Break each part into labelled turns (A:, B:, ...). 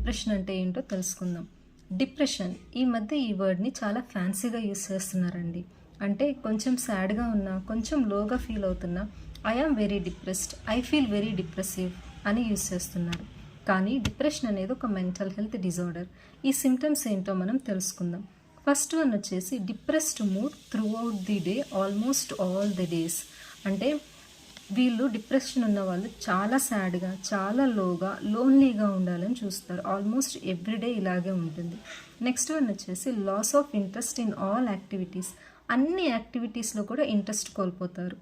A: Depression అంటే ఏంటో తెలుసుకుందాం. డిప్రెషన్ ఈ మధ్య ఈ వర్డ్ని చాలా ఫ్యాన్సీగా యూస్ చేస్తున్నారండి. అంటే కొంచెం సాడ్గా ఉన్నా, కొంచెం లోగా ఫీల్ అవుతున్నా, I am very depressed, I feel very depressive అని యూస్ చేస్తున్నారు. కానీ డిప్రెషన్ అనేది ఒక మెంటల్ హెల్త్ డిజార్డర్. ఈ సిమ్టమ్స్ ఏంటో మనం తెలుసుకుందాం. ఫస్ట్ వన్ వచ్చేసి depressed mood throughout the day, almost all the days. అంటే వీళ్ళు డిప్రెషన్ ఉన్న వాళ్ళు చాలా సాడ్గా, చాలా లోగా, లోన్లీగా ఉండాలని చూస్తారు. ఆల్మోస్ట్ ఎవ్రీడే ఇలాగే ఉంటుంది. నెక్స్ట్ వన్ వచ్చేసి loss of interest in all activities. అన్ని యాక్టివిటీస్లో కూడా ఇంట్రెస్ట్ కోల్పోతారు.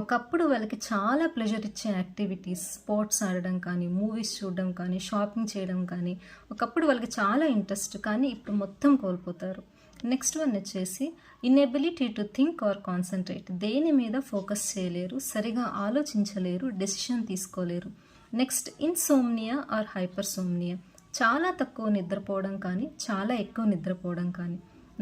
A: ఒకప్పుడు వాళ్ళకి చాలా ప్లెజర్ ఇచ్చే యాక్టివిటీస్, స్పోర్ట్స్ ఆడడం కానీ, మూవీస్ చూడడం కానీ, షాపింగ్ చేయడం కానీ, ఒకప్పుడు వాళ్ళకి చాలా ఇంట్రెస్ట్, కానీ ఇప్పుడు మొత్తం కోల్పోతారు. నెక్స్ట్ వన్ వచ్చేసి inability to think or concentrate. దేని మీద ఫోకస్ చేయలేరు, సరిగా ఆలోచించలేరు, డెసిషన్ తీసుకోలేరు. Next insomnia or hypersomnia. చాలా తక్కువ నిద్రపోవడం కానీ, చాలా ఎక్కువ నిద్రపోవడం కానీ.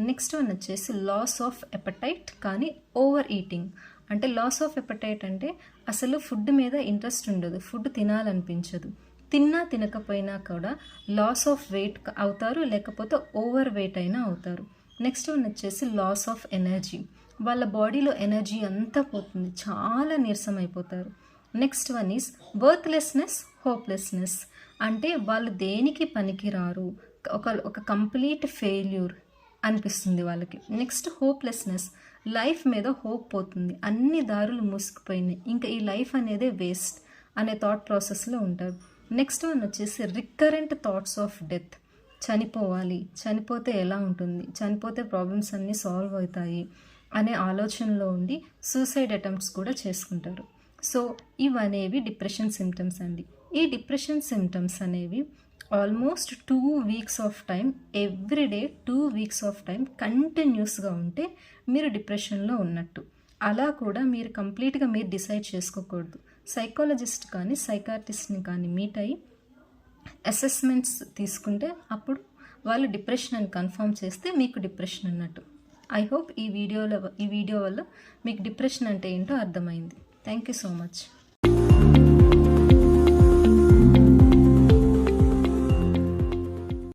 A: నెక్స్ట్ వన్ వచ్చేసి లాస్ ఆఫ్ ఎపటైట్ కానీ ఓవర్ ఈటింగ్. అంటే లాస్ ఆఫ్ ఎపటైట్ అంటే అసలు ఫుడ్ మీద ఇంట్రెస్ట్ ఉండదు, ఫుడ్ తినాలనిపించదు. తిన్నా తినకపోయినా కూడా లాస్ ఆఫ్ వెయిట్ అవుతారు, లేకపోతే ఓవర్ వెయిట్ అయినా అవుతారు. నెక్స్ట్ వన్ వచ్చేసి లాస్ ఆఫ్ ఎనర్జీ. వాళ్ళ బాడీలో ఎనర్జీ అంతా పోతుంది, చాలా నీరసం అయిపోతారు. Next one is worthlessness, hopelessness. అంటే వాళ్ళు దేనికి పనికిరారు, ఒక కంప్లీట్ ఫెయిల్యూర్ అనిపిస్తుంది వాళ్ళకి. Next hopelessness. లైఫ్ మీద హోప్ పోతుంది, అన్ని దారులు మూసుకుపోయినాయి, ఇంకా ఈ లైఫ్ అనేదే వేస్ట్ అనే థాట్ ప్రాసెస్లో ఉంటారు. నెక్స్ట్ వన్ వచ్చేసి రికరెంట్ థాట్స్ ఆఫ్ డెత్. చనిపోవాలి, చనిపోతే ఎలా ఉంటుంది, చనిపోతే ప్రాబ్లమ్స్ అన్నీ సాల్వ్ అవుతాయి అనే ఆలోచనలో ఉండి సూసైడ్ అటెంప్ట్స్ కూడా చేసుకుంటారు. సో ఇవనేవి డిప్రెషన్ సిమ్టమ్స్ అండి. ఈ డిప్రెషన్ సిమ్టమ్స్ అనేవి almost 2 weeks of time, everyday 2 weeks of time కంటిన్యూస్గా ఉంటే మీరు డిప్రెషన్లో ఉన్నట్టు. అలా కూడా మీరు కంప్లీట్గా మీరు డిసైడ్ చేసుకోకూడదు. సైకాలజిస్ట్ కానీ, సైకాట్రిస్ట్ని కానీ మీట్ అయ్యి అసెస్మెంట్స్ తీసుకుంటే అప్పుడు వాళ్ళు డిప్రెషన్ అని కన్ఫర్మ్ చేస్తే మీకు డిప్రెషన్ అన్నట్టు. ఐ హోప్ ఈ వీడియో వల్ల మీకు డిప్రెషన్ అంటే ఏంటో అర్థమైంది. Thank you so much.